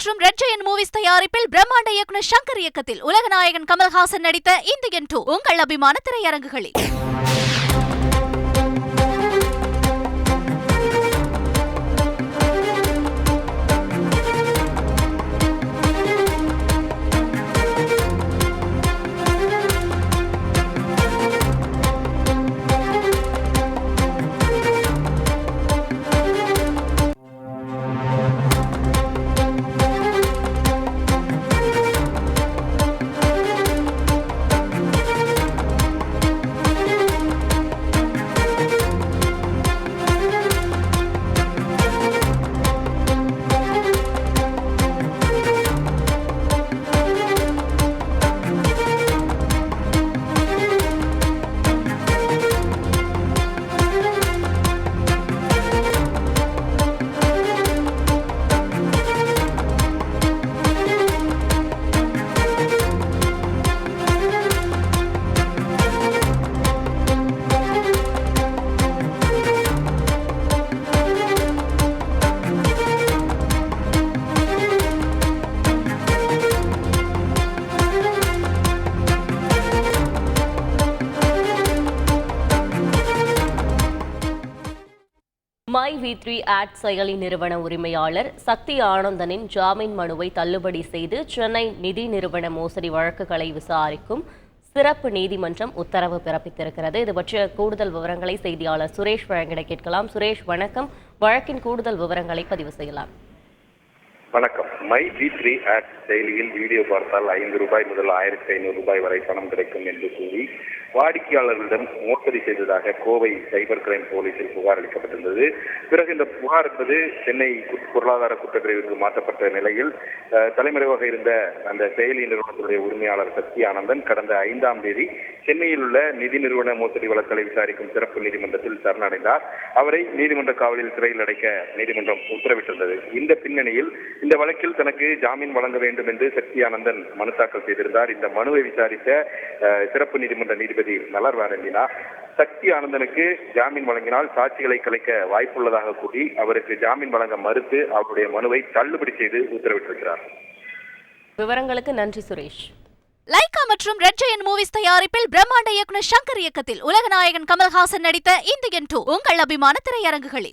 மற்றும் red giant movies தயாரிப்பில் பிரம்மாண்ட இயக்குனர் சங்கர் இயக்கத்தில் உலகநாயகன் கமல்ஹாசன் நடித்த இந்தியன் 2 உங்கள் அபிமான திரையரங்குகளில். MyV3 ஆட் செயலி நிறுவன உரிமையாளர் சக்தி ஆனந்தனின் ஜாமீன் மனுவை தள்ளுபடி செய்து சென்னை நிதி நிறுவன மோசடி வழக்குகளை விசாரிக்கும் சிறப்பு நீதிமன்றம் உத்தரவு பிறப்பித்திருக்கிறது. இது பற்றிய கூடுதல் விவரங்களை செய்தியாளர் சுரேஷ் வழங்கிட கேட்கலாம். சுரேஷ் வணக்கம். வழக்கின் கூடுதல் விவரங்களை பதிவு செய்யலாம். வணக்கம். MyV3 ஆட் செயலியில் வீடியோ பார்த்தால் ₹5 முதல் ₹1500 வரை பணம் கிடைக்கும் என்று கூறி வாடிக்கையாளர்களிடம் மோசடி செய்ததாக கோவை சைபர் கிரைம் போலீசில் புகார் அளிக்கப்பட்டிருந்தது. பிறகு இந்த புகார் என்பது சென்னை பொருளாதார குற்றப்பிரிவுக்கு மாற்றப்பட்ட நிலையில் தலைமறைவாக இருந்த அந்த செயலி நிறுவனத்துடைய உரிமையாளர் சக்தி ஆனந்தன் கடந்த 5ஆம் தேதி சென்னையில் உள்ள நிதி நிறுவன மோசடி வழக்குகளை விசாரிக்கும் சிறப்பு நீதிமன்றத்தில் சரணடைந்தார். அவரை நீதிமன்ற காவலில் சிறையில் அடைக்க நீதிமன்றம் உத்தரவிட்டிருந்தது. இந்த பின்னணியில் இந்த வழக்கில் தனக்கு ஜாமீன் வழங்க வேண்டும் என்று சக்தி ஆனந்தன் மனு தாக்கல் செய்திருந்தார். இந்த மனுவை விசாரித்த சிறப்பு நீதிமன்ற நீதிபதி மலர் வாரண்டினா சக்தி ஆனந்தனுக்கு ஜாமீன் வழங்கினால் சாட்சிகளை கலைக்க வாய்ப்புள்ளதாக கூறி அவருக்கு ஜாமீன் வழங்க மறுத்து அவருடைய மனுவை தள்ளுபடி செய்து உத்தரவிட்டிருக்கிறார். விவரங்களுக்கு நன்றி சுரேஷ். லைகா மற்றும் ரெட் ஜெயண்ட் மூவிஸ் தயாரிப்பில் பிரம்மாண்ட இயக்குனர் சங்கர் இயக்கத்தில் உலகநாயகன் கமல்ஹாசன் நடித்த இந்தியன் 2 உங்கள் அபிமான திரையரங்குகளில்.